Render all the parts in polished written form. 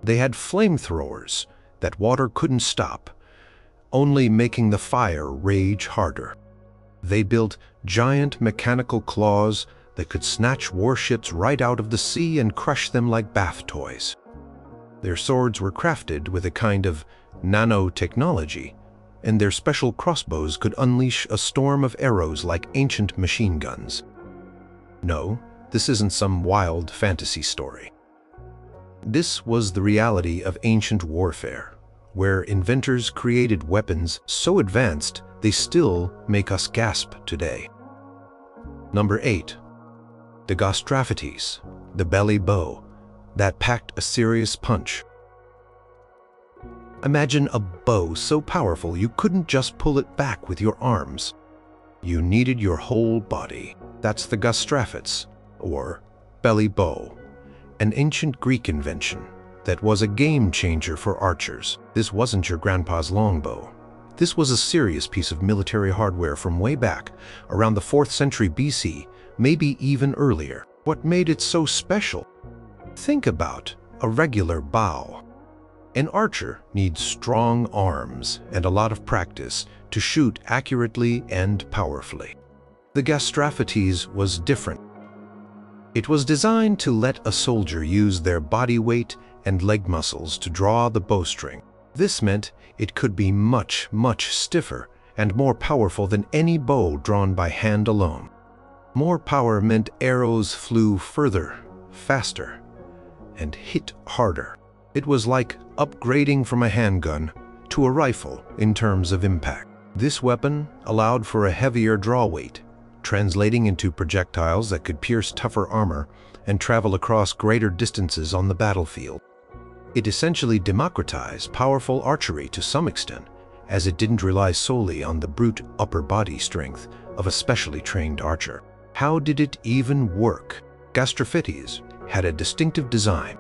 They had flamethrowers that water couldn't stop, only making the fire rage harder. They built giant mechanical claws that could snatch warships right out of the sea and crush them like bath toys. Their swords were crafted with a kind of nanotechnology, and their special crossbows could unleash a storm of arrows like ancient machine guns. No, this isn't some wild fantasy story. This was the reality of ancient warfare, where inventors created weapons so advanced they still make us gasp today. Number 8. The Gastraphetes, the belly bow, that packed a serious punch. Imagine a bow so powerful you couldn't just pull it back with your arms. You needed your whole body. That's the Gastraphetes, or belly bow, an ancient Greek invention that was a game changer for archers. This wasn't your grandpa's longbow. This was a serious piece of military hardware from way back, around the 4th century BC, maybe even earlier. What made it so special? Think about a regular bow. An archer needs strong arms and a lot of practice to shoot accurately and powerfully. The Gastraphetes was different. It was designed to let a soldier use their body weight and leg muscles to draw the bowstring. This meant it could be much, much stiffer and more powerful than any bow drawn by hand alone. More power meant arrows flew further, faster, and hit harder. It was like upgrading from a handgun to a rifle in terms of impact. This weapon allowed for a heavier draw weight, translating into projectiles that could pierce tougher armor and travel across greater distances on the battlefield. It essentially democratized powerful archery to some extent, as it didn't rely solely on the brute upper body strength of a specially trained archer. How did it even work? Gastraphetes had a distinctive design.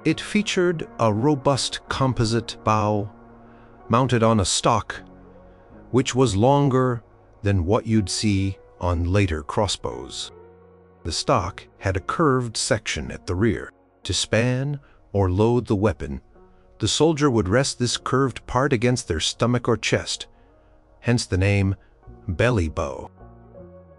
It featured a robust composite bow mounted on a stock, which was longer than what you'd see on later crossbows. The stock had a curved section at the rear. To span or load the weapon, the soldier would rest this curved part against their stomach or chest, hence the name belly bow.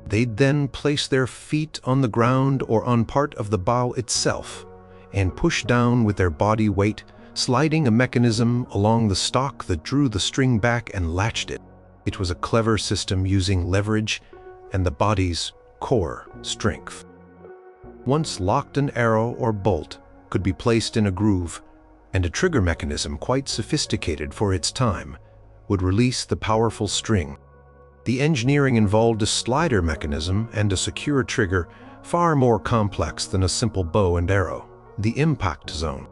They'd then place their feet on the ground or on part of the bow itself and push down with their body weight, sliding a mechanism along the stock that drew the string back and latched it. It was a clever system using leverage and the body's core strength. Once locked, an arrow or bolt could be placed in a groove, and a trigger mechanism quite sophisticated for its time would release the powerful string. The engineering involved a slider mechanism and a secure trigger far more complex than a simple bow and arrow, the impact zone.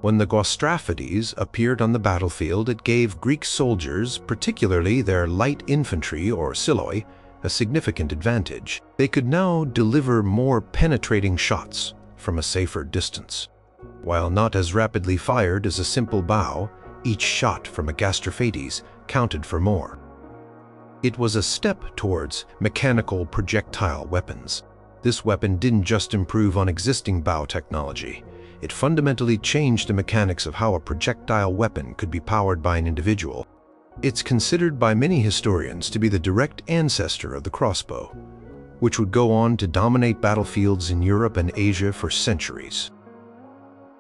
When the Gastraphetes appeared on the battlefield, it gave Greek soldiers, particularly their light infantry or siloi, a significant advantage. They could now deliver more penetrating shots from a safer distance. While not as rapidly fired as a simple bow, each shot from a Gastraphetes counted for more. It was a step towards mechanical projectile weapons. This weapon didn't just improve on existing bow technology. It fundamentally changed the mechanics of how a projectile weapon could be powered by an individual. It's considered by many historians to be the direct ancestor of the crossbow, which would go on to dominate battlefields in Europe and Asia for centuries.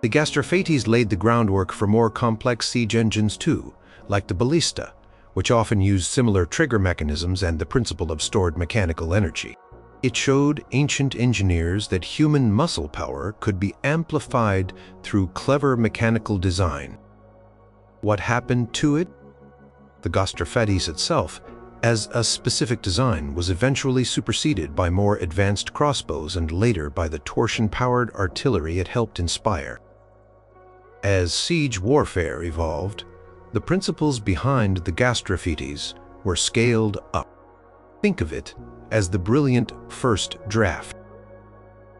The Gastraphetes laid the groundwork for more complex siege engines too, like the ballista, which often used similar trigger mechanisms and the principle of stored mechanical energy. It showed ancient engineers that human muscle power could be amplified through clever mechanical design. What happened to it? The Gastraphetes itself, as a specific design, was eventually superseded by more advanced crossbows and later by the torsion-powered artillery it helped inspire. As siege warfare evolved, the principles behind the Gastraphetes were scaled up. Think of it as the brilliant first draft.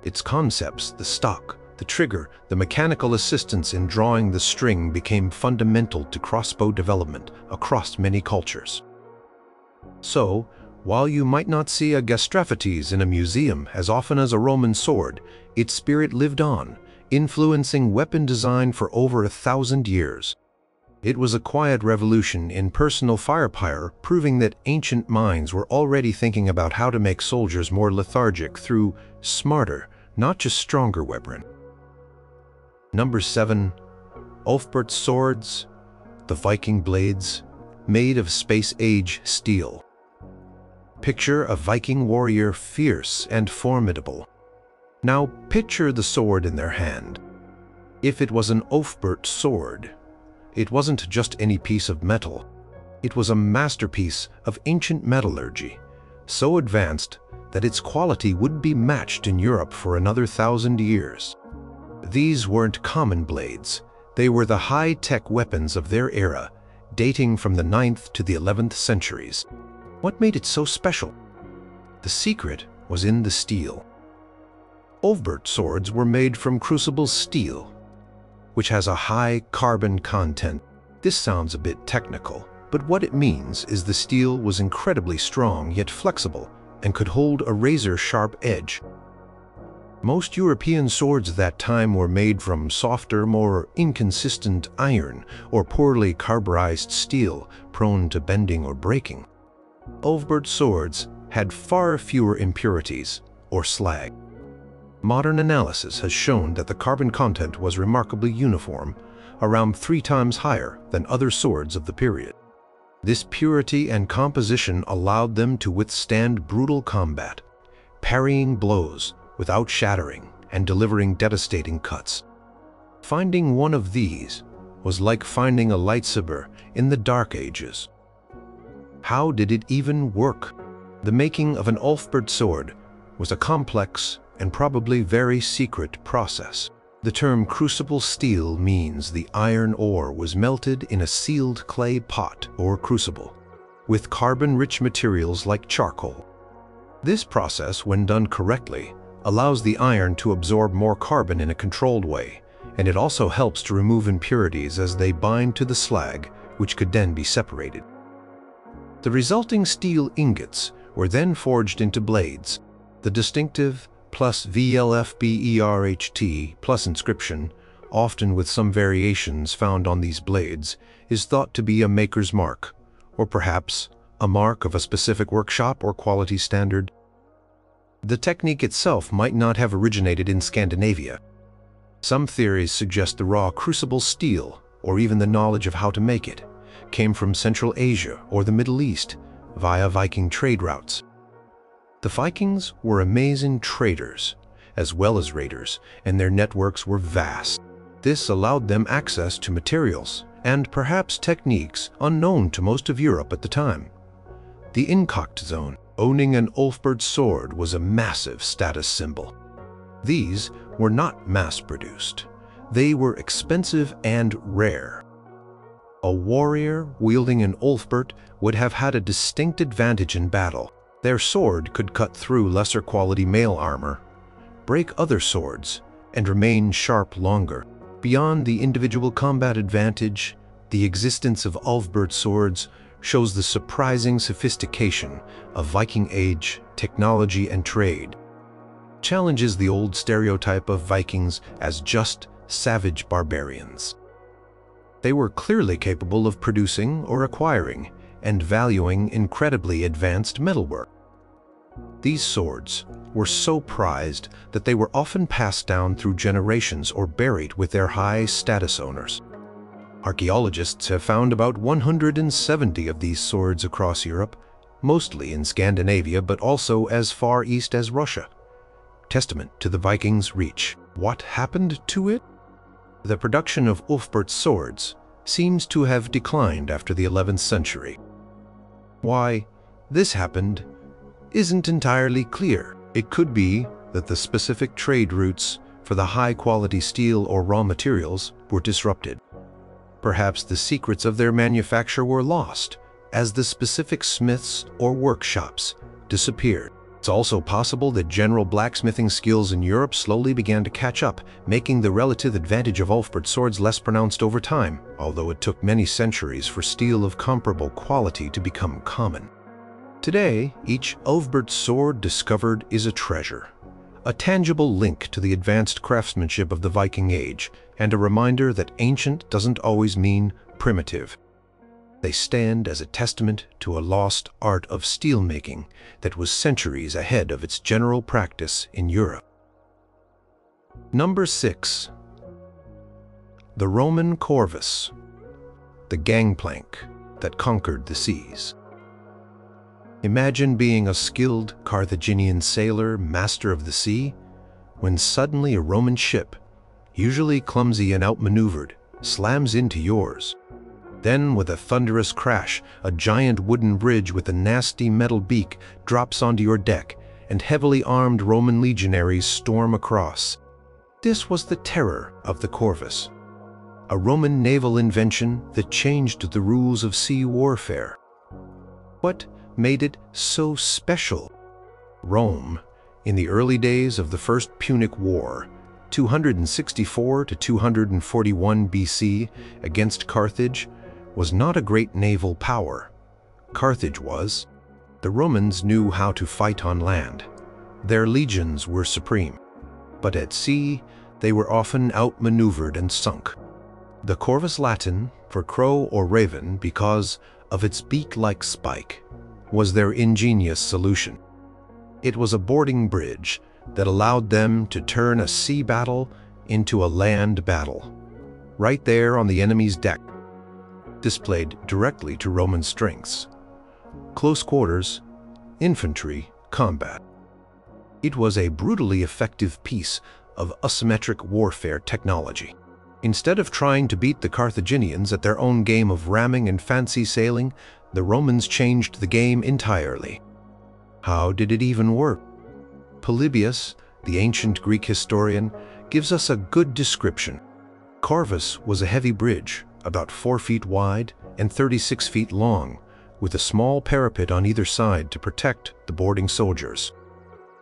Its concepts, the stock, the trigger, the mechanical assistance in drawing the string became fundamental to crossbow development across many cultures. So, while you might not see a Gastraphetes in a museum as often as a Roman sword, its spirit lived on influencing weapon design for over 1,000 years. It was a quiet revolution in personal firepower, proving that ancient minds were already thinking about how to make soldiers more lethargic through smarter, not just stronger weaponry. Number 7. Ulfberht swords, the Viking blades, made of space-age steel. Picture a Viking warrior fierce and formidable. Now picture the sword in their hand. If it was an Ulfberht sword, it wasn't just any piece of metal. It was a masterpiece of ancient metallurgy, so advanced that its quality would be matched in Europe for another 1,000 years. These weren't common blades. They were the high-tech weapons of their era, dating from the 9th to the 11th centuries. What made it so special? The secret was in the steel. Ulfberht swords were made from crucible steel, which has a high carbon content. This sounds a bit technical, but what it means is the steel was incredibly strong yet flexible and could hold a razor-sharp edge. Most European swords at that time were made from softer, more inconsistent iron or poorly carburized steel, prone to bending or breaking. Ulfberht swords had far fewer impurities or slag. Modern analysis has shown that the carbon content was remarkably uniform, around 3 times higher than other swords of the period. This purity and composition allowed them to withstand brutal combat, parrying blows without shattering and delivering devastating cuts. Finding one of these was like finding a lightsaber in the Dark Ages. How did it even work? The making of an Ulfberht sword was a complex and probably very secret process. The term crucible steel means the iron ore was melted in a sealed clay pot or crucible, with carbon-rich materials like charcoal. This process, when done correctly, allows the iron to absorb more carbon in a controlled way, and it also helps to remove impurities as they bind to the slag, which could then be separated. The resulting steel ingots were then forged into blades. The distinctive plus VLFBERHT plus inscription, often with some variations found on these blades, is thought to be a maker's mark, or perhaps a mark of a specific workshop or quality standard. The technique itself might not have originated in Scandinavia. Some theories suggest the raw crucible steel, or even the knowledge of how to make it, came from Central Asia or the Middle East via Viking trade routes. The Vikings were amazing traders, as well as raiders, and their networks were vast. This allowed them access to materials and perhaps techniques unknown to most of Europe at the time. The Inkocht zone, owning an Ulfberht sword, was a massive status symbol. These were not mass-produced. They were expensive and rare. A warrior wielding an Ulfberht would have had a distinct advantage in battle. Their sword could cut through lesser quality mail armor, break other swords, and remain sharp longer. Beyond the individual combat advantage, the existence of Ulfberht swords shows the surprising sophistication of Viking Age technology and trade. Challenges the old stereotype of Vikings as just savage barbarians. They were clearly capable of producing or acquiring and valuing incredibly advanced metalwork. These swords were so prized that they were often passed down through generations or buried with their high-status owners. Archaeologists have found about 170 of these swords across Europe, mostly in Scandinavia but also as far east as Russia. Testament to the Vikings' reach. What happened to it? The production of Ulfberht swords seems to have declined after the 11th century. Why this happened isn't entirely clear. It could be that the specific trade routes for the high-quality steel or raw materials were disrupted. Perhaps the secrets of their manufacture were lost as the specific smiths or workshops disappeared. It's also possible that general blacksmithing skills in Europe slowly began to catch up, making the relative advantage of Ulfberht swords less pronounced over time, although it took many centuries for steel of comparable quality to become common. Today, each Ulfberht sword discovered is a treasure, a tangible link to the advanced craftsmanship of the Viking Age, and a reminder that ancient doesn't always mean primitive. They stand as a testament to a lost art of steelmaking that was centuries ahead of its general practice in Europe. Number 6. The Roman Corvus, the gangplank that conquered the seas. Imagine being a skilled Carthaginian sailor, master of the sea, when suddenly a Roman ship, usually clumsy and outmaneuvered, slams into yours. Then, with a thunderous crash, a giant wooden bridge with a nasty metal beak drops onto your deck, and heavily armed Roman legionaries storm across. This was the terror of the Corvus, a Roman naval invention that changed the rules of sea warfare. What made it so special? Rome, in the early days of the First Punic War, 264 to 241 BC, against Carthage, was not a great naval power. Carthage was. The Romans knew how to fight on land. Their legions were supreme. But at sea, they were often outmaneuvered and sunk. The Corvus Latin, for crow or raven because of its beak-like spike, was their ingenious solution. It was a boarding bridge that allowed them to turn a sea battle into a land battle, right there on the enemy's deck, displayed directly to Roman strengths. Close quarters, infantry, combat. It was a brutally effective piece of asymmetric warfare technology. Instead of trying to beat the Carthaginians at their own game of ramming and fancy sailing, the Romans changed the game entirely. How did it even work? Polybius, the ancient Greek historian, gives us a good description. Corvus was a heavy bridge, about 4 feet wide and 36 feet long, with a small parapet on either side to protect the boarding soldiers.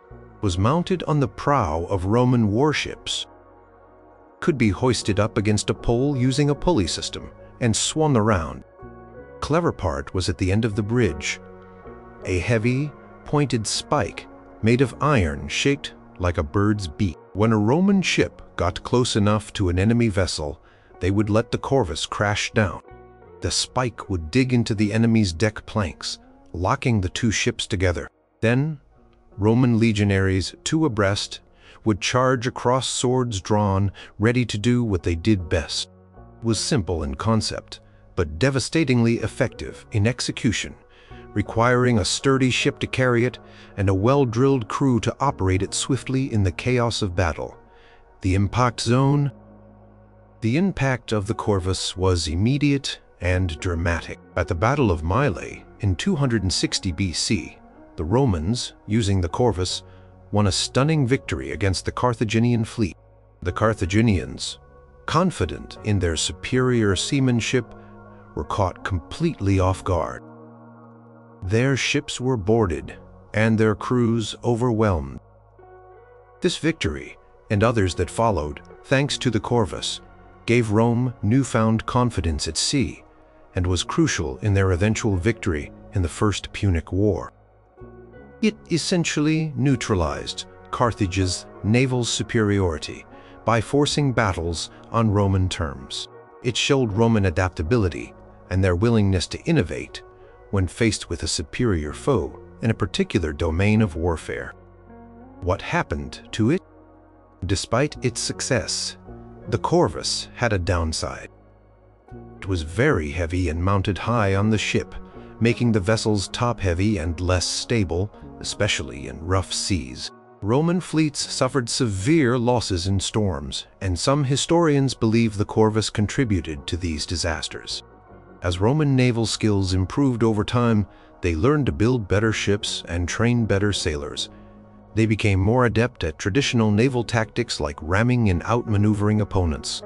It was mounted on the prow of Roman warships. Could be hoisted up against a pole using a pulley system and swung around. Clever part was at the end of the bridge, a heavy, pointed spike made of iron shaped like a bird's beak. When a Roman ship got close enough to an enemy vessel, they would let the Corvus crash down. The spike would dig into the enemy's deck planks, locking the two ships together. Then, Roman legionaries, 2 abreast, would charge across, swords drawn, ready to do what they did best. It was simple in concept, but devastatingly effective in execution, requiring a sturdy ship to carry it and a well-drilled crew to operate it swiftly in the chaos of battle. The impact zone. The impact of the Corvus was immediate and dramatic. At the Battle of Mylae in 260 BC, the Romans, using the Corvus, won a stunning victory against the Carthaginian fleet. The Carthaginians, confident in their superior seamanship, were caught completely off guard. Their ships were boarded and their crews overwhelmed. This victory, and others that followed, thanks to the Corvus, gave Rome newfound confidence at sea and was crucial in their eventual victory in the First Punic War. It essentially neutralized Carthage's naval superiority by forcing battles on Roman terms. It showed Roman adaptability and their willingness to innovate when faced with a superior foe in a particular domain of warfare. What happened to it? Despite its success, the Corvus had a downside. It was very heavy and mounted high on the ship, making the vessels top-heavy and less stable, especially in rough seas. Roman fleets suffered severe losses in storms, and some historians believe the Corvus contributed to these disasters. As Roman naval skills improved over time, they learned to build better ships and train better sailors. They became more adept at traditional naval tactics like ramming and outmaneuvering opponents.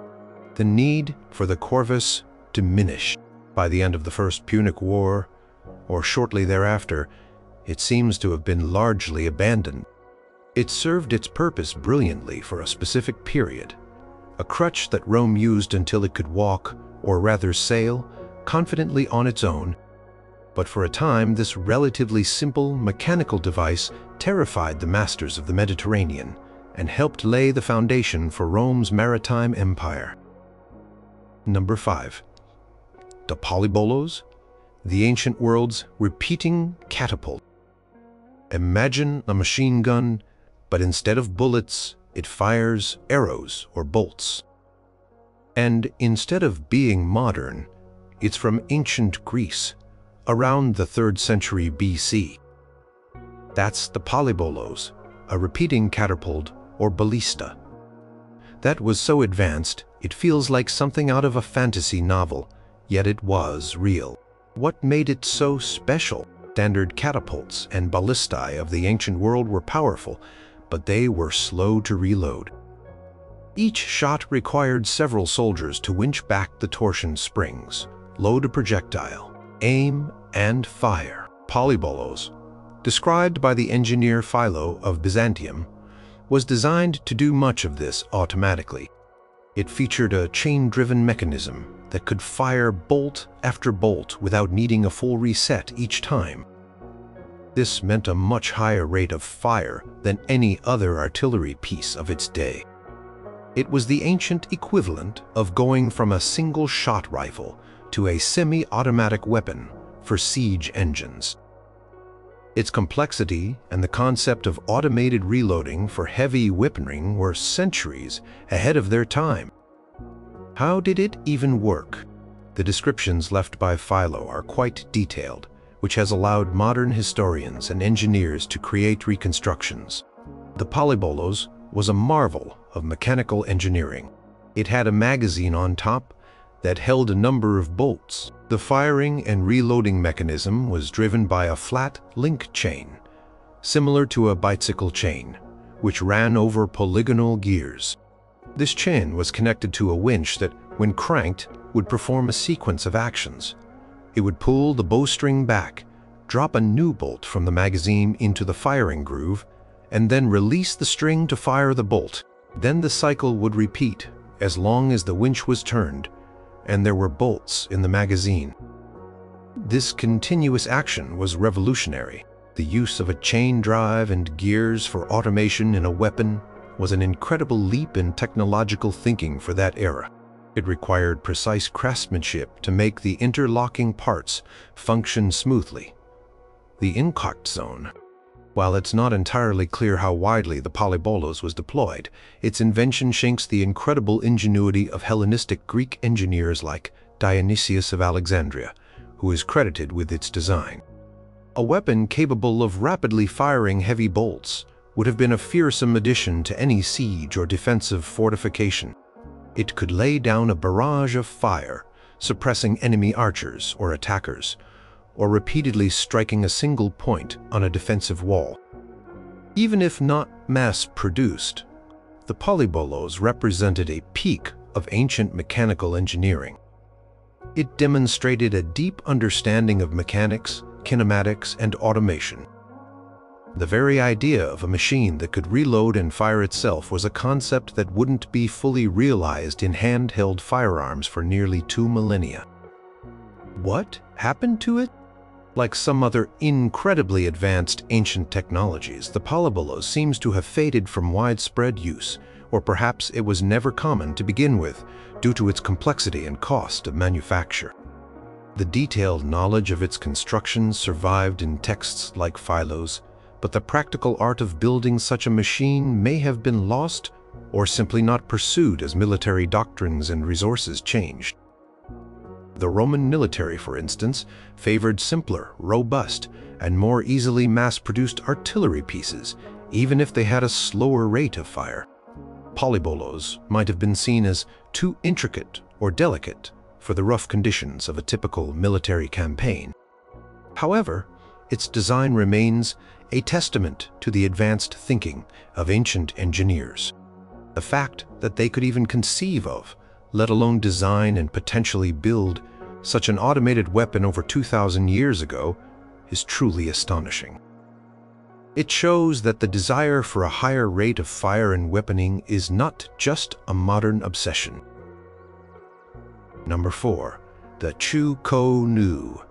The need for the Corvus diminished. By the end of the First Punic War, or shortly thereafter, it seems to have been largely abandoned. It served its purpose brilliantly for a specific period, a crutch that Rome used until it could walk, or rather sail, confidently on its own. But for a time, this relatively simple mechanical device terrified the masters of the Mediterranean, and helped lay the foundation for Rome's maritime empire. Number 5. The polybolos, the ancient world's repeating catapult. Imagine a machine gun, but instead of bullets, it fires arrows or bolts. And instead of being modern, it's from ancient Greece, around the 3rd century BC. That's the polybolos, a repeating catapult or ballista. That was so advanced, it feels like something out of a fantasy novel, yet it was real. What made it so special? Standard catapults and ballistae of the ancient world were powerful, but they were slow to reload. Each shot required several soldiers to winch back the torsion springs, load a projectile, aim, and fire. Polybolos, described by the engineer Philo of Byzantium, was designed to do much of this automatically. It featured a chain-driven mechanism that could fire bolt after bolt without needing a full reset each time. This meant a much higher rate of fire than any other artillery piece of its day. It was the ancient equivalent of going from a single-shot rifle to a semi-automatic weapon for siege engines. Its complexity and the concept of automated reloading for heavy weaponry were centuries ahead of their time. How did it even work? The descriptions left by Philo are quite detailed, which has allowed modern historians and engineers to create reconstructions. The polybolos was a marvel of mechanical engineering. It had a magazine on top that held a number of bolts. The firing and reloading mechanism was driven by a flat link chain, similar to a bicycle chain, which ran over polygonal gears. This chain was connected to a winch that, when cranked, would perform a sequence of actions. It would pull the bowstring back, drop a new bolt from the magazine into the firing groove, and then release the string to fire the bolt. Then the cycle would repeat as long as the winch was turned and there were bolts in the magazine. This continuous action was revolutionary. The use of a chain drive and gears for automation in a weapon was an incredible leap in technological thinking for that era. It required precise craftsmanship to make the interlocking parts function smoothly. The incocked zone. While it's not entirely clear how widely the polybolos was deployed, its invention shakes the incredible ingenuity of Hellenistic Greek engineers like Dionysius of Alexandria, who is credited with its design. A weapon capable of rapidly firing heavy bolts would have been a fearsome addition to any siege or defensive fortification. It could lay down a barrage of fire, suppressing enemy archers or attackers, or repeatedly striking a single point on a defensive wall. Even if not mass-produced, the polybolos represented a peak of ancient mechanical engineering. It demonstrated a deep understanding of mechanics, kinematics, and automation. The very idea of a machine that could reload and fire itself was a concept that wouldn't be fully realized in handheld firearms for nearly 2 millennia. What happened to it? Like some other incredibly advanced ancient technologies, the polybolos seems to have faded from widespread use, or perhaps it was never common to begin with, due to its complexity and cost of manufacture. The detailed knowledge of its construction survived in texts like Philo's, but the practical art of building such a machine may have been lost or simply not pursued as military doctrines and resources changed. The Roman military, for instance, favored simpler, robust, and more easily mass-produced artillery pieces, even if they had a slower rate of fire. Polybolos might have been seen as too intricate or delicate for the rough conditions of a typical military campaign. However, its design remains a testament to the advanced thinking of ancient engineers. The fact that they could even conceive of, let alone design and potentially build, such an automated weapon over 2,000 years ago is truly astonishing. It shows that the desire for a higher rate of fire and weaponing is not just a modern obsession. Number 4. The Chu Ko Nu,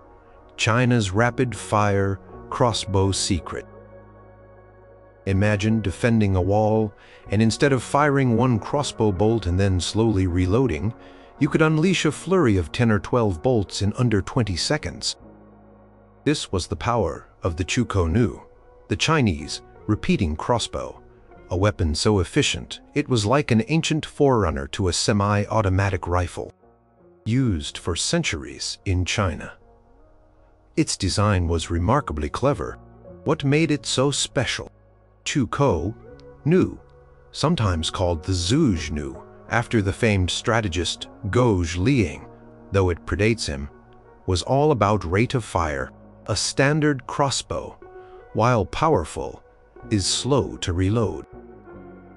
China's rapid-fire crossbow secret. Imagine defending a wall, and instead of firing one crossbow bolt and then slowly reloading, you could unleash a flurry of 10 or 12 bolts in under 20 seconds. This was the power of the Chuko-Nu, the Chinese repeating crossbow, a weapon so efficient it was like an ancient forerunner to a semi-automatic rifle, used for centuries in China. Its design was remarkably clever. What made it so special? Chuko-Nu, sometimes called the Zhuge-Nu, after the famed strategist Gouge Liang, though it predates him, was all about rate of fire. A standard crossbow, while powerful, is slow to reload.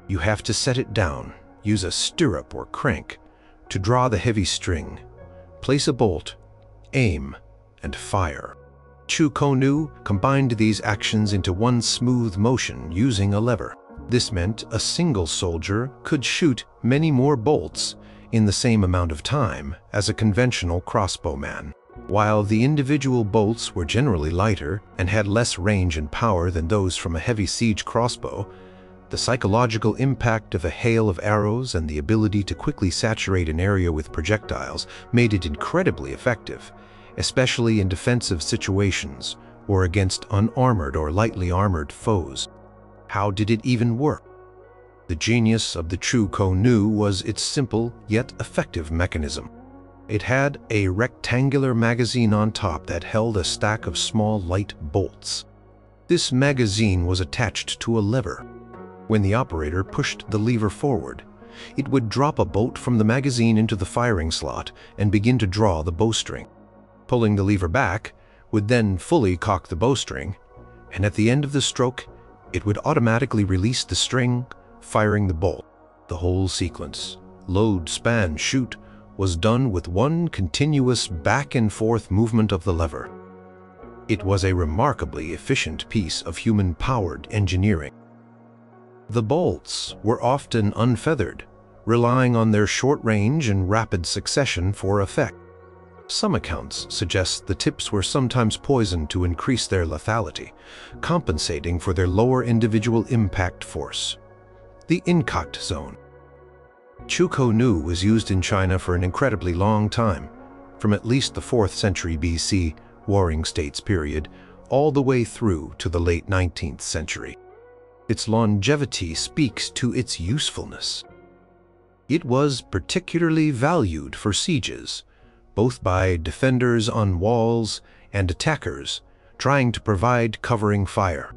You have to set it down, use a stirrup or crank to draw the heavy string, place a bolt, aim, and fire. Chuko-Nu combined these actions into one smooth motion using a lever. This meant a single soldier could shoot many more bolts in the same amount of time as a conventional crossbowman. While the individual bolts were generally lighter and had less range and power than those from a heavy siege crossbow, the psychological impact of a hail of arrows and the ability to quickly saturate an area with projectiles made it incredibly effective, especially in defensive situations or against unarmored or lightly armored foes. How did it even work? The genius of the Chuko-Nu was its simple yet effective mechanism. It had a rectangular magazine on top that held a stack of small light bolts. This magazine was attached to a lever. When the operator pushed the lever forward, it would drop a bolt from the magazine into the firing slot and begin to draw the bowstring. Pulling the lever back would then fully cock the bowstring, and at the end of the stroke, it would automatically release the string, firing the bolt. The whole sequence, load, span, shoot, was done with one continuous back and forth movement of the lever. It was a remarkably efficient piece of human-powered engineering. The bolts were often unfeathered, relying on their short range and rapid succession for effect. Some accounts suggest the tips were sometimes poisoned to increase their lethality, compensating for their lower individual impact force. The incocked zone. Chuko-Nu was used in China for an incredibly long time, from at least the 4th century BC, Warring States period, all the way through to the late 19th century. Its longevity speaks to its usefulness. It was particularly valued for sieges, both by defenders on walls and attackers trying to provide covering fire.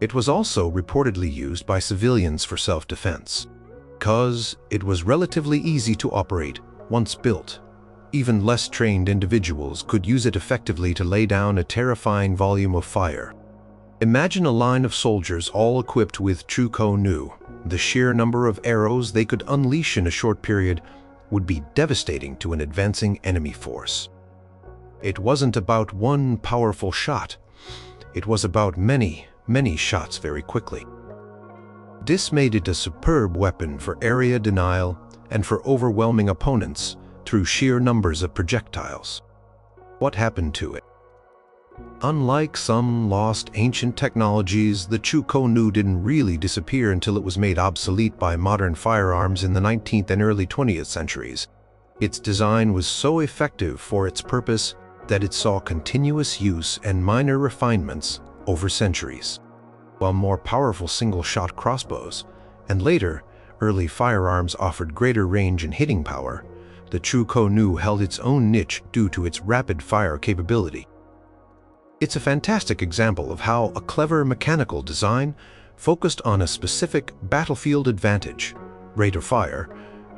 It was also reportedly used by civilians for self-defense. Because it was relatively easy to operate once built, even less trained individuals could use it effectively to lay down a terrifying volume of fire. Imagine a line of soldiers all equipped with Chuko-Nu. The sheer number of arrows they could unleash in a short period would be devastating to an advancing enemy force. It wasn't about one powerful shot. It was about many, many shots very quickly. This made it a superb weapon for area denial and for overwhelming opponents through sheer numbers of projectiles. What happened to it? Unlike some lost ancient technologies, the Chuko-Nu didn't really disappear until it was made obsolete by modern firearms in the 19th and early 20th centuries. Its design was so effective for its purpose that it saw continuous use and minor refinements over centuries. While more powerful single-shot crossbows, and later, early firearms offered greater range and hitting power, the Chuko-Nu held its own niche due to its rapid-fire capability. It's a fantastic example of how a clever mechanical design focused on a specific battlefield advantage, rate of fire,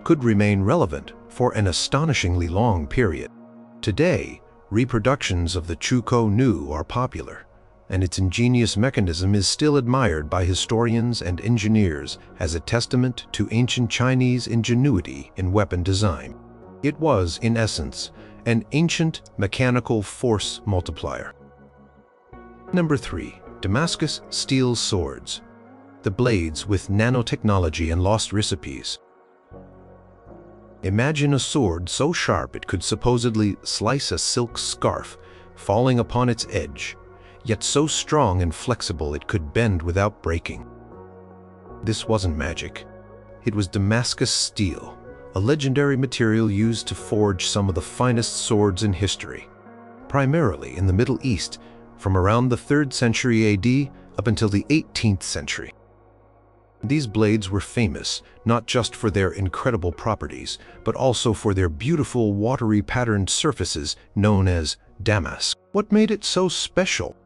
could remain relevant for an astonishingly long period. Today, reproductions of the Chuko-Nu are popular, and its ingenious mechanism is still admired by historians and engineers as a testament to ancient Chinese ingenuity in weapon design. It was, in essence, an ancient mechanical force multiplier. Number 3. Damascus steel swords. The blades with nanotechnology and lost recipes. Imagine a sword so sharp it could supposedly slice a silk scarf, falling upon its edge, yet so strong and flexible it could bend without breaking. This wasn't magic. It was Damascus steel, a legendary material used to forge some of the finest swords in history, primarily in the Middle East, from around the 3rd century AD up until the 18th century. These blades were famous not just for their incredible properties, but also for their beautiful watery patterned surfaces known as damask. What made it so special?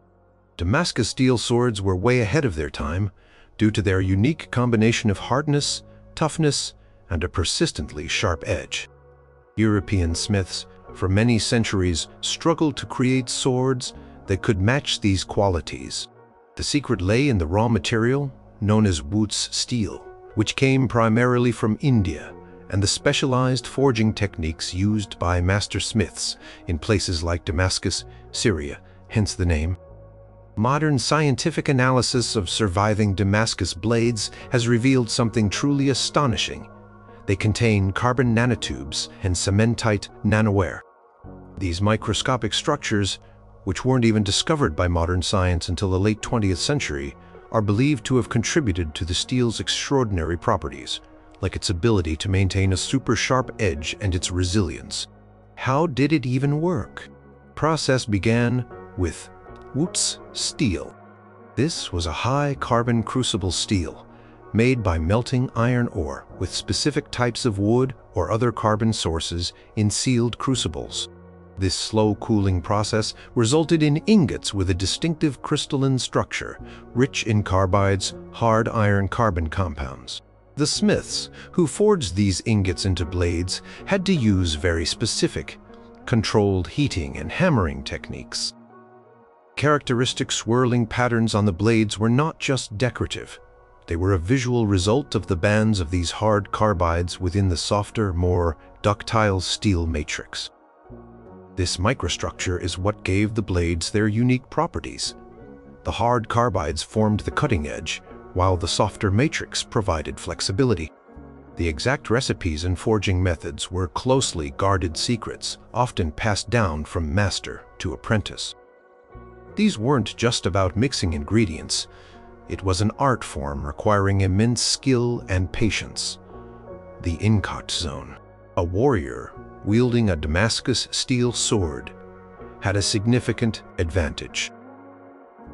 Damascus steel swords were way ahead of their time due to their unique combination of hardness, toughness, and a persistently sharp edge. European smiths, for many centuries, struggled to create swords that could match these qualities. The secret lay in the raw material, known as Wootz steel, which came primarily from India, and the specialized forging techniques used by master smiths in places like Damascus, Syria, hence the name. Modern scientific analysis of surviving Damascus blades has revealed something truly astonishing. They contain carbon nanotubes and cementite nanoware. These microscopic structures, which weren't even discovered by modern science until the late 20th century, are believed to have contributed to the steel's extraordinary properties, like its ability to maintain a super sharp edge and its resilience. How did it even work? The process began with Wootz steel. This was a high-carbon crucible steel made by melting iron ore with specific types of wood or other carbon sources in sealed crucibles. This slow cooling process resulted in ingots with a distinctive crystalline structure, rich in carbides, hard iron-carbon compounds. The smiths, who forged these ingots into blades, had to use very specific, controlled heating and hammering techniques. Characteristic swirling patterns on the blades were not just decorative. They were a visual result of the bands of these hard carbides within the softer, more ductile steel matrix. This microstructure is what gave the blades their unique properties. The hard carbides formed the cutting edge, while the softer matrix provided flexibility. The exact recipes and forging methods were closely guarded secrets, often passed down from master to apprentice. These weren't just about mixing ingredients. It was an art form requiring immense skill and patience. The Inkat zone, a warrior wielding a Damascus steel sword, had a significant advantage.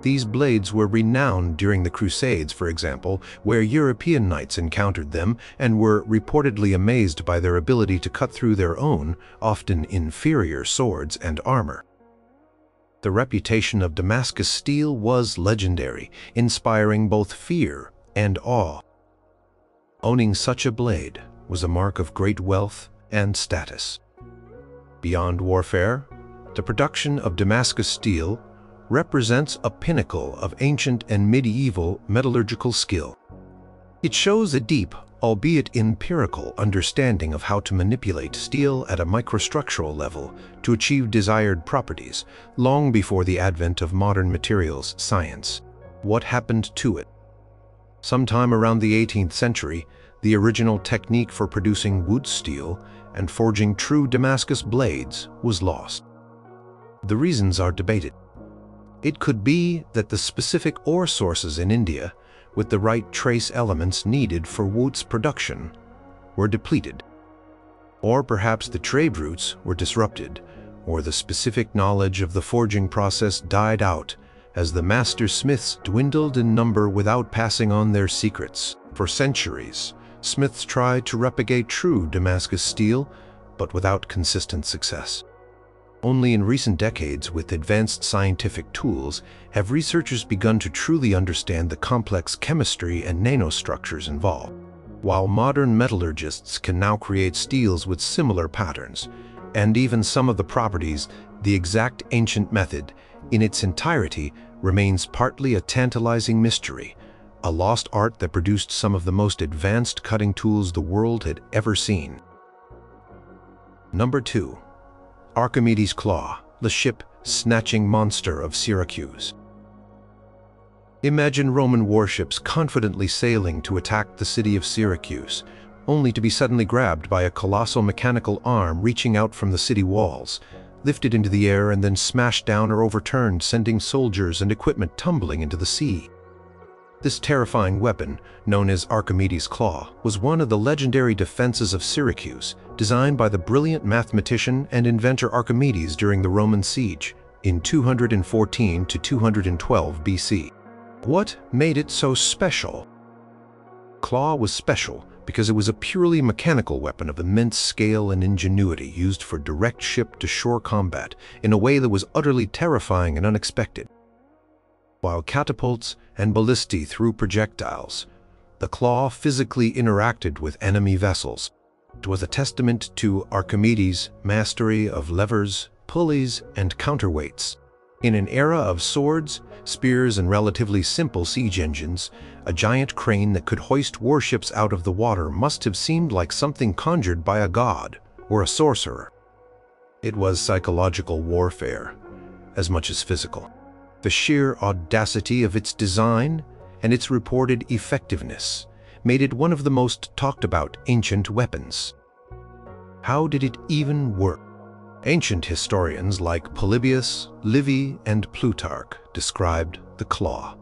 These blades were renowned during the Crusades, for example, where European knights encountered them and were reportedly amazed by their ability to cut through their own, often inferior swords and armor. The reputation of Damascus steel was legendary, inspiring both fear and awe. Owning such a blade was a mark of great wealth and status. Beyond warfare, the production of Damascus steel represents a pinnacle of ancient and medieval metallurgical skill. It shows a deep, albeit empirical, understanding of how to manipulate steel at a microstructural level to achieve desired properties, long before the advent of modern materials science. What happened to it? Sometime around the 18th century, the original technique for producing wood steel and forging true Damascus blades was lost. The reasons are debated. It could be that the specific ore sources in India, with the right trace elements needed for wood's production, were depleted. Or perhaps the trade routes were disrupted, or the specific knowledge of the forging process died out as the master smiths dwindled in number without passing on their secrets. For centuries, smiths tried to replicate true Damascus steel, but without consistent success. Only in recent decades, with advanced scientific tools, have researchers begun to truly understand the complex chemistry and nanostructures involved. While modern metallurgists can now create steels with similar patterns, and even some of the properties, the exact ancient method, in its entirety, remains partly a tantalizing mystery, a lost art that produced some of the most advanced cutting tools the world had ever seen. Number 2. Archimedes' Claw, the ship-snatching monster of Syracuse. Imagine Roman warships confidently sailing to attack the city of Syracuse, only to be suddenly grabbed by a colossal mechanical arm reaching out from the city walls, lifted into the air and then smashed down or overturned, sending soldiers and equipment tumbling into the sea. This terrifying weapon, known as Archimedes' claw, was one of the legendary defenses of Syracuse, designed by the brilliant mathematician and inventor Archimedes during the Roman siege in 214 to 212 BC. What made it so special? Claw was special because it was a purely mechanical weapon of immense scale and ingenuity used for direct ship-to-shore combat in a way that was utterly terrifying and unexpected. While catapults and ballistae threw projectiles, the claw physically interacted with enemy vessels. It was a testament to Archimedes' mastery of levers, pulleys, and counterweights. In an era of swords, spears, and relatively simple siege engines, a giant crane that could hoist warships out of the water must have seemed like something conjured by a god or a sorcerer. It was psychological warfare, as much as physical. The sheer audacity of its design and its reported effectiveness made it one of the most talked about ancient weapons. How did it even work? Ancient historians like Polybius, Livy, and Plutarch described the claw,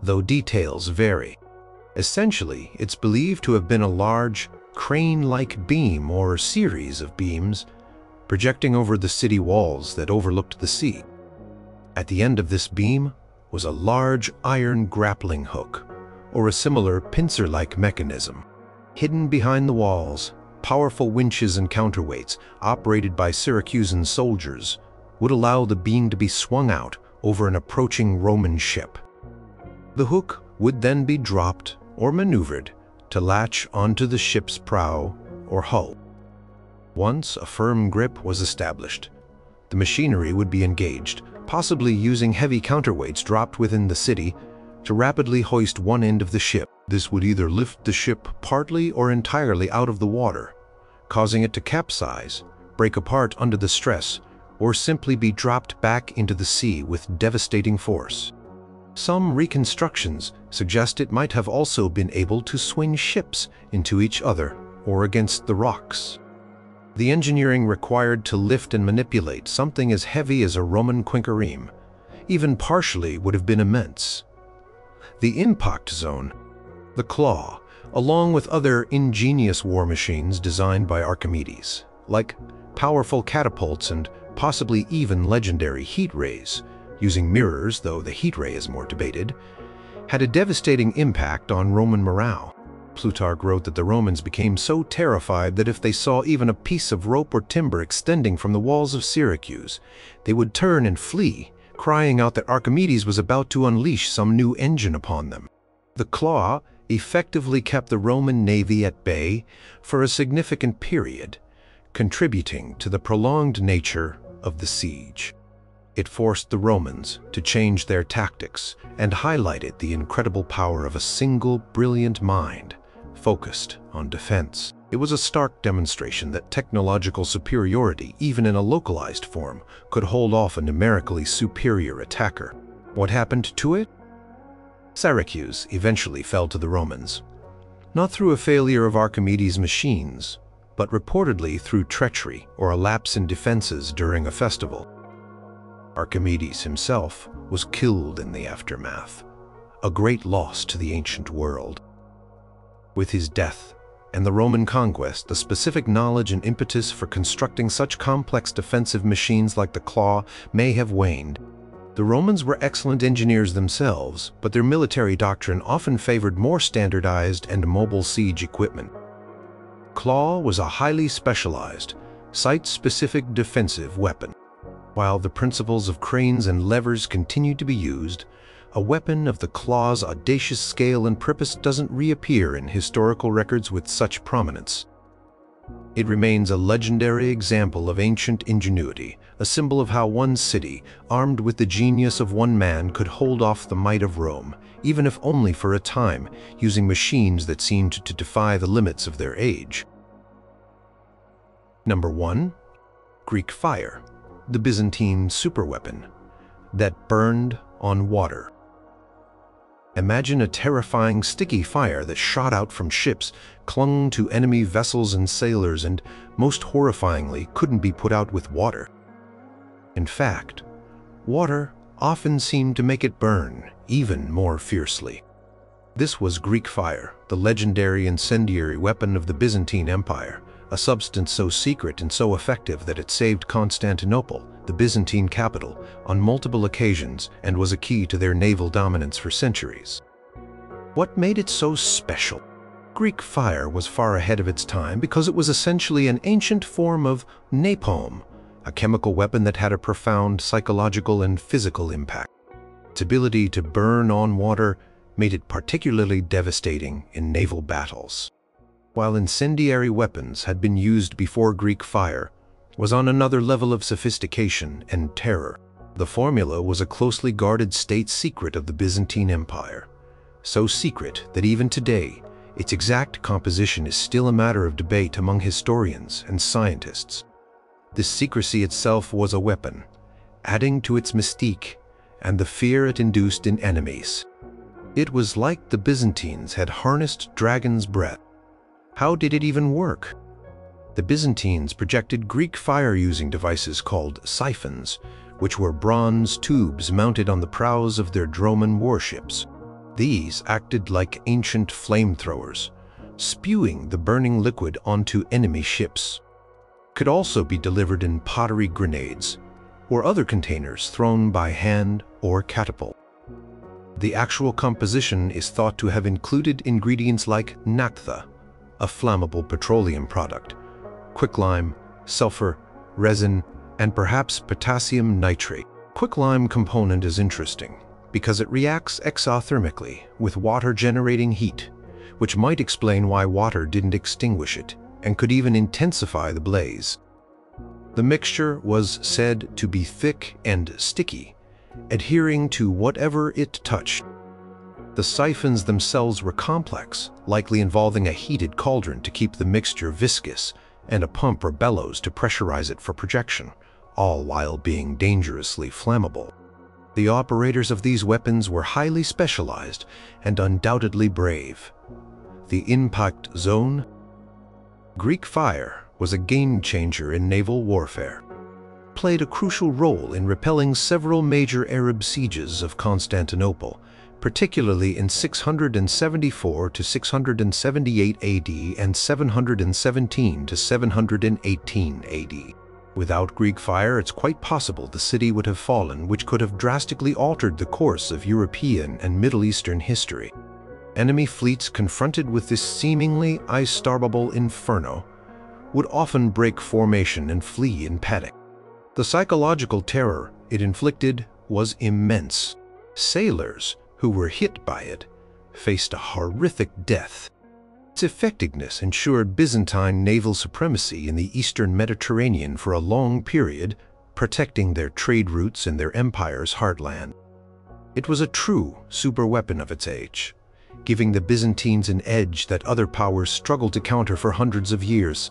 though details vary. Essentially, it's believed to have been a large, crane-like beam or series of beams projecting over the city walls that overlooked the sea. At the end of this beam was a large iron grappling hook, or a similar pincer-like mechanism. Hidden behind the walls, powerful winches and counterweights, operated by Syracusan soldiers, would allow the beam to be swung out over an approaching Roman ship. The hook would then be dropped or maneuvered to latch onto the ship's prow or hull. Once a firm grip was established, the machinery would be engaged, possibly using heavy counterweights dropped within the city to rapidly hoist one end of the ship. This would either lift the ship partly or entirely out of the water, causing it to capsize, break apart under the stress, or simply be dropped back into the sea with devastating force. Some reconstructions suggest it might have also been able to swing ships into each other or against the rocks. The engineering required to lift and manipulate something as heavy as a Roman quinquereme, even partially, would have been immense. The impact zone, the claw, along with other ingenious war machines designed by Archimedes, like powerful catapults and possibly even legendary heat rays, using mirrors, though the heat ray is more debated, had a devastating impact on Roman morale. Plutarch wrote that the Romans became so terrified that if they saw even a piece of rope or timber extending from the walls of Syracuse, they would turn and flee, crying out that Archimedes was about to unleash some new engine upon them. The claw effectively kept the Roman navy at bay for a significant period, contributing to the prolonged nature of the siege. It forced the Romans to change their tactics and highlighted the incredible power of a single brilliant mind focused on defense. It was a stark demonstration that technological superiority, even in a localized form, could hold off a numerically superior attacker. What happened to it? Syracuse eventually fell to the Romans, not through a failure of Archimedes' machines, but reportedly through treachery or a lapse in defenses during a festival. Archimedes himself was killed in the aftermath, a great loss to the ancient world. With his death and the Roman conquest, the specific knowledge and impetus for constructing such complex defensive machines like the claw may have waned. The Romans were excellent engineers themselves, but their military doctrine often favored more standardized and mobile siege equipment. Claw was a highly specialized, site-specific defensive weapon. While the principles of cranes and levers continued to be used, a weapon of the claw's audacious scale and purpose doesn't reappear in historical records with such prominence. It remains a legendary example of ancient ingenuity, a symbol of how one city, armed with the genius of one man, could hold off the might of Rome, even if only for a time, using machines that seemed to defy the limits of their age. Number 1. Greek fire, the Byzantine superweapon that burned on water. Imagine a terrifying sticky fire that shot out from ships, clung to enemy vessels and sailors, and, most horrifyingly, couldn't be put out with water. In fact, water often seemed to make it burn even more fiercely. This was Greek fire, the legendary incendiary weapon of the Byzantine Empire, a substance so secret and so effective that it saved Constantinople, the Byzantine capital, on multiple occasions and was a key to their naval dominance for centuries. What made it so special? Greek fire was far ahead of its time because it was essentially an ancient form of napalm, a chemical weapon that had a profound psychological and physical impact. Its ability to burn on water made it particularly devastating in naval battles. While incendiary weapons had been used before Greek fire was on another level of sophistication and terror, the formula was a closely guarded state secret of the Byzantine Empire. So secret that even today, its exact composition is still a matter of debate among historians and scientists. This secrecy itself was a weapon, adding to its mystique and the fear it induced in enemies. It was like the Byzantines had harnessed dragon's breath. How did it even work? The Byzantines projected Greek fire-using devices called siphons, which were bronze tubes mounted on the prows of their droman warships. These acted like ancient flamethrowers, spewing the burning liquid onto enemy ships. Could also be delivered in pottery grenades or other containers thrown by hand or catapult. The actual composition is thought to have included ingredients like naphtha, a flammable petroleum product, quicklime, sulfur, resin, and perhaps potassium nitrate. Quicklime component is interesting because it reacts exothermically with water generating heat, which might explain why water didn't extinguish it and could even intensify the blaze. The mixture was said to be thick and sticky, adhering to whatever it touched. The siphons themselves were complex, likely involving a heated cauldron to keep the mixture viscous and a pump or bellows to pressurize it for projection, all while being dangerously flammable. The operators of these weapons were highly specialized and undoubtedly brave. The impact zone? Greek fire was a game-changer in naval warfare. Played a crucial role in repelling several major Arab sieges of Constantinople, particularly in 674 to 678 AD and 717 to 718 AD. Without Greek fire, it's quite possible the city would have fallen, which could have drastically altered the course of European and Middle Eastern history. Enemy fleets confronted with this seemingly ice-starvable inferno would often break formation and flee in panic. The psychological terror it inflicted was immense. Sailors who were hit by it faced a horrific death. Its effectiveness ensured Byzantine naval supremacy in the eastern Mediterranean for a long period, protecting their trade routes in their empire's heartland. It was a true superweapon of its age, giving the Byzantines an edge that other powers struggled to counter for hundreds of years.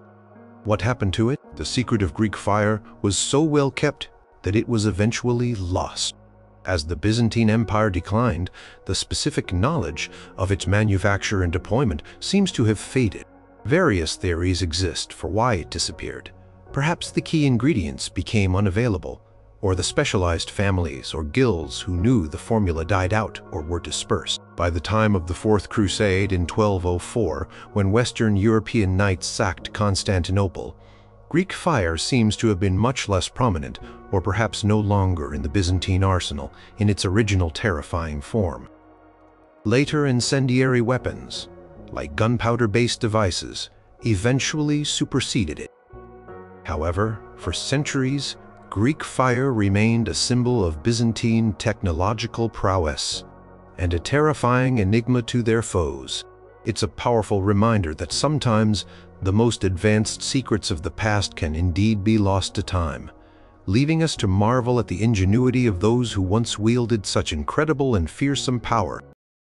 What happened to it? The secret of Greek fire was so well kept that it was eventually lost. As the Byzantine Empire declined, the specific knowledge of its manufacture and deployment seems to have faded. Various theories exist for why it disappeared. Perhaps the key ingredients became unavailable, or the specialized families or guilds who knew the formula died out or were dispersed. By the time of the Fourth Crusade in 1204, when Western European knights sacked Constantinople, Greek fire seems to have been much less prominent, or perhaps no longer in the Byzantine arsenal in its original terrifying form. Later incendiary weapons, like gunpowder-based devices, eventually superseded it. However, for centuries, Greek fire remained a symbol of Byzantine technological prowess and a terrifying enigma to their foes. It's a powerful reminder that sometimes the most advanced secrets of the past can indeed be lost to time, leaving us to marvel at the ingenuity of those who once wielded such incredible and fearsome power.